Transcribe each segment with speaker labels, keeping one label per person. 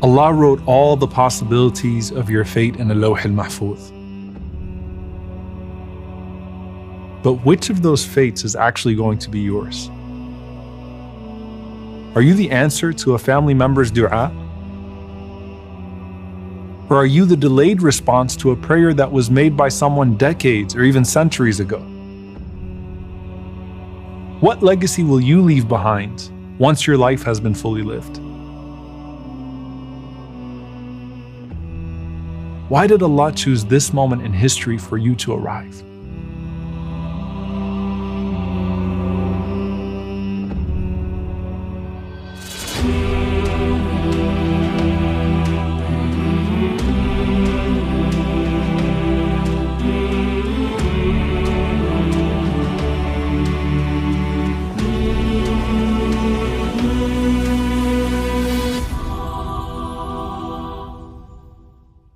Speaker 1: Allah wrote all the possibilities of your fate in the Lawh al-Mahfuz. But which of those fates is actually going to be yours? Are you the answer to a family member's dua? Or are you the delayed response to a prayer that was made by someone decades or even centuries ago? What legacy will you leave behind once your life has been fully lived? Why did Allah choose this moment in history for you to arrive?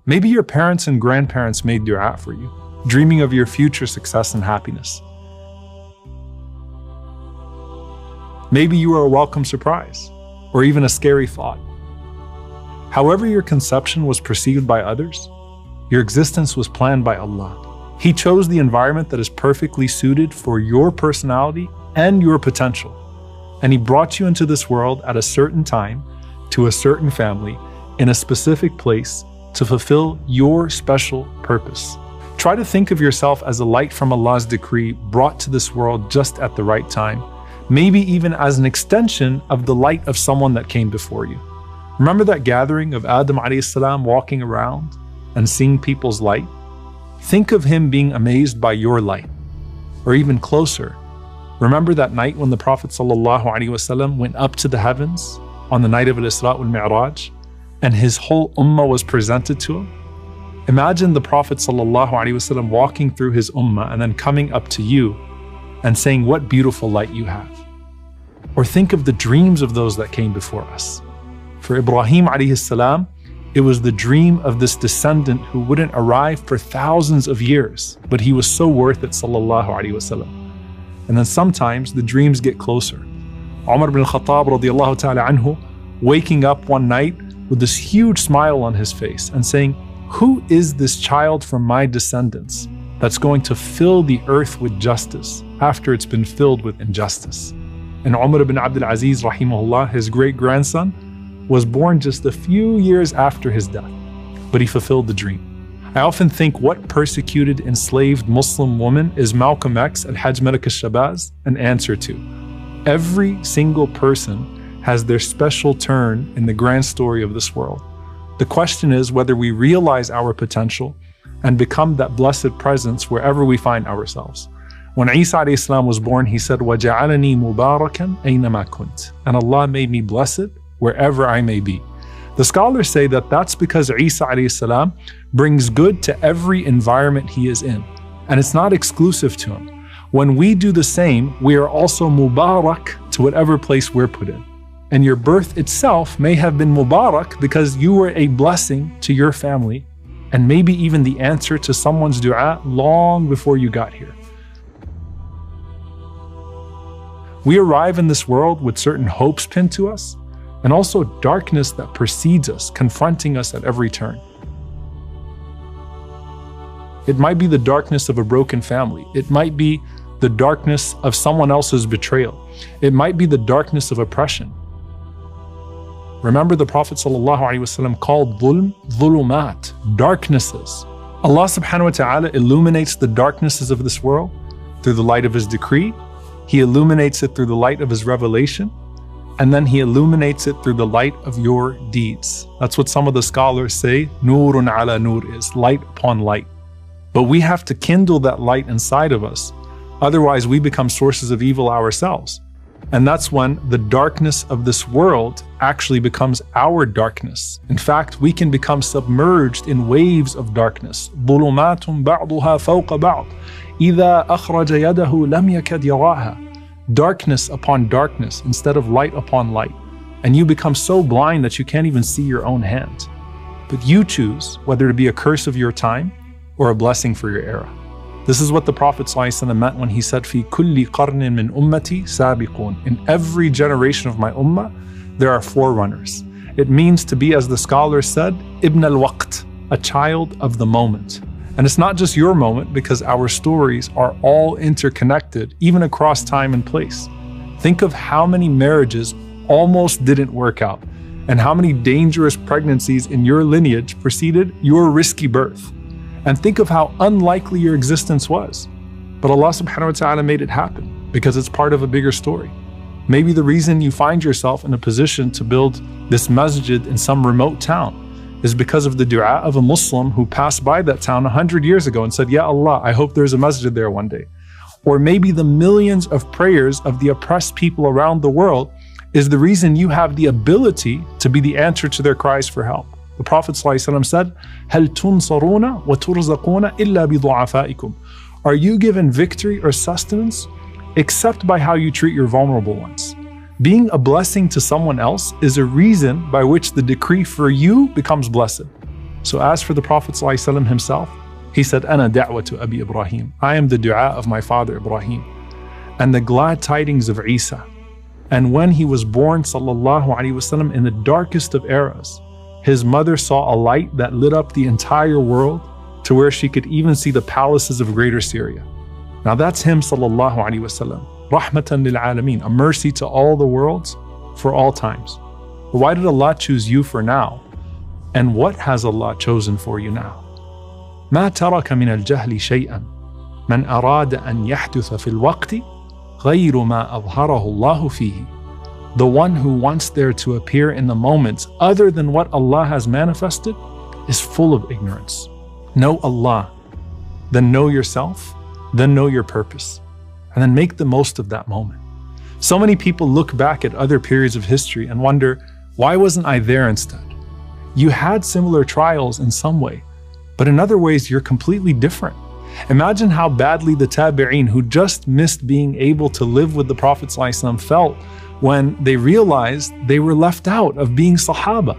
Speaker 1: Maybe your parents and grandparents made dua for you, dreaming of your future success and happiness. Maybe you were a welcome surprise, or even a scary thought. However your conception was perceived by others, your existence was planned by Allah. He chose the environment that is perfectly suited for your personality and your potential. And He brought you into this world at a certain time, to a certain family, in a specific place, to fulfill your special purpose. Try to think of yourself as a light from Allah's decree brought to this world just at the right time, maybe even as an extension of the light of someone that came before you. Remember that gathering of Adam alayhi salam walking around and seeing people's light? Think of him being amazed by your light. Or even closer, remember that night when the Prophet ﷺ went up to the heavens on the night of Al-Isra wal-Mi'raj, and his whole ummah was presented to him? Imagine the Prophet ﷺ walking through his ummah and then coming up to you and saying, "What beautiful light you have." Or think of the dreams of those that came before us. For Ibrahim alayhi salam, it was the dream of this descendant who wouldn't arrive for thousands of years, but he was so worth it, sallallahu alayhi wasallam. And then sometimes the dreams get closer. Umar ibn al-Khattab radiyallahu ta'ala anhu, waking up one night with this huge smile on his face and saying, "Who is this child from my descendants that's going to fill the earth with justice after it's been filled with injustice?" And Umar ibn Abdul Aziz, rahimahullah, his great-grandson, was born just a few years after his death, but he fulfilled the dream. I often think, what persecuted, enslaved Muslim woman is Malcolm X at Hajj Malik al-Shabazz an answer to? Every single person has their special turn in the grand story of this world. The question is whether we realize our potential and become that blessed presence wherever we find ourselves. When Isa alayhi salam was born, he said, وَجَعَلَنِي مُبَارَكًا أَيْنَمَا كُنْتَ, and Allah made me blessed wherever I may be. The scholars say that that's because Isa alayhi salam brings good to every environment he is in, and it's not exclusive to him. When we do the same, we are also mubarak to whatever place we're put in. And your birth itself may have been mubarak because you were a blessing to your family, and maybe even the answer to someone's dua long before you got here. We arrive in this world with certain hopes pinned to us, and also darkness that precedes us, confronting us at every turn. It might be the darkness of a broken family. It might be the darkness of someone else's betrayal. It might be the darkness of oppression. Remember, the Prophet ﷺ called dhulm, dhulumat, darknesses. Allah subhanahu wa ta'ala illuminates the darknesses of this world through the light of His decree. He illuminates it through the light of His revelation. And then He illuminates it through the light of your deeds. That's what some of the scholars say, nurun ala nur, is light upon light. But we have to kindle that light inside of us. Otherwise, we become sources of evil ourselves. And that's when the darkness of this world actually becomes our darkness. In fact, we can become submerged in waves of darkness. ظُلُمَاتٌ بَعْضُهَا فَوْقَ بَعْضٍ إِذَا أَخْرَجَ يَدَهُ لَمْ يَكَدْ يَرَاهَا. Darkness upon darkness instead of light upon light. And you become so blind that you can't even see your own hand. But you choose whether to be a curse of your time or a blessing for your era. This is what the Prophet ﷺ meant when he said, "Fi kulli qarnin min ummati sabiqun." In every generation of my ummah, there are forerunners. It means to be, as the scholars said, ibn al-waqt, a child of the moment. And it's not just your moment, because our stories are all interconnected, even across time and place. Think of how many marriages almost didn't work out, and how many dangerous pregnancies in your lineage preceded your risky birth. And think of how unlikely your existence was. But Allah subhanahu wa ta'ala made it happen, because it's part of a bigger story. Maybe the reason you find yourself in a position to build this masjid in some remote town is because of the dua of a Muslim who passed by that town 100 years ago and said, Ya Allah, I hope there's a masjid there one day. Or maybe the millions of prayers of the oppressed people around the world is the reason you have the ability to be the answer to their cries for help. The Prophet ﷺ said, هَلْ تُنصَرُونَ وَتُرْزَقُونَ إِلَّا بِضُعَفَائِكُمْ. Are you given victory or sustenance except by how you treat your vulnerable ones? Being a blessing to someone else is a reason by which the decree for you becomes blessed. So as for the Prophet ﷺ himself, he said, أَنَا دَعْوَةُ Abi Ibrahim. I am the dua of my father Ibrahim. And the glad tidings of Isa. And when he was born, sallallahu alaihi wasallam, in the darkest of eras, his mother saw a light that lit up the entire world to where she could even see the palaces of Greater Syria. Now that's him, sallallahu alaihi wasallam. Rahmatan lil alameen, a mercy to all the worlds for all times. But why did Allah choose you for now? And what has Allah chosen for you now? ما ترك من الجهل شيئا من أراد أن يحدث في الوقت غير ما أظهره الله فيه. The one who wants there to appear in the moments other than what Allah has manifested is full of ignorance. Know Allah, then know yourself, then know your purpose, and then make the most of that moment. So many people look back at other periods of history and wonder, why wasn't I there instead? You had similar trials in some way, but in other ways you're completely different. Imagine how badly the tabi'een who just missed being able to live with the Prophet ﷺ felt when they realized they were left out of being Sahaba.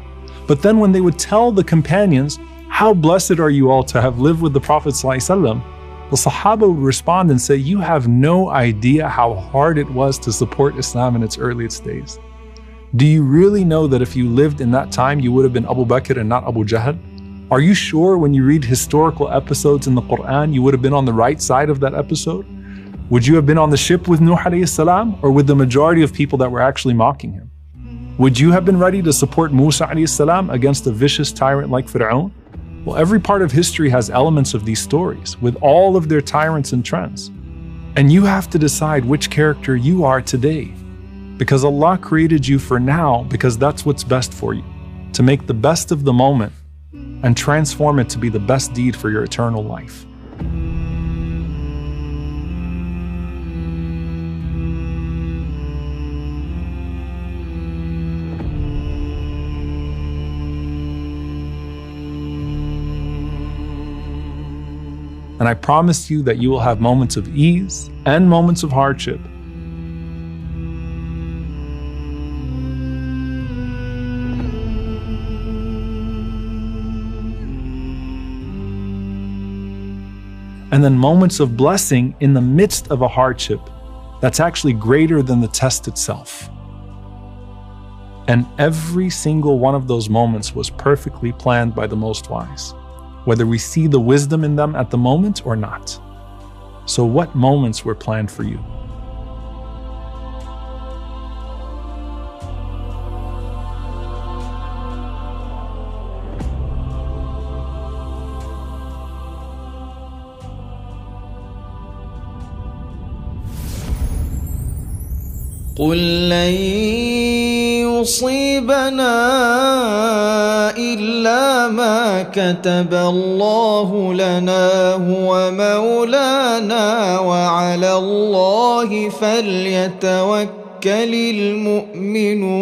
Speaker 1: But then when they would tell the companions, how blessed are you all to have lived with the Prophet ﷺ, the Sahaba would respond and say, you have no idea how hard it was to support Islam in its earliest days. Do you really know that if you lived in that time, you would have been Abu Bakr and not Abu Jahl? Are you sure when you read historical episodes in the Quran, you would have been on the right side of that episode? Would you have been on the ship with Nuh alayhi salam, or with the majority of people that were actually mocking him? Would you have been ready to support Musa alayhi salam against a vicious tyrant like Fir'aun? Well, every part of history has elements of these stories, with all of their tyrants and trends. And you have to decide which character you are today. Because Allah created you for now, because that's what's best for you. To make the best of the moment and transform it to be the best deed for your eternal life. And I promise you that you will have moments of ease and moments of hardship. And then moments of blessing in the midst of a hardship that's actually greater than the test itself. And every single one of those moments was perfectly planned by the Most Wise, whether we see the wisdom in them at the moment or not. So what moments were planned for you?
Speaker 2: قل لن يصيبنا إلا ما كتب الله لنا هو مولانا وعلى الله فليتوكل المؤمنون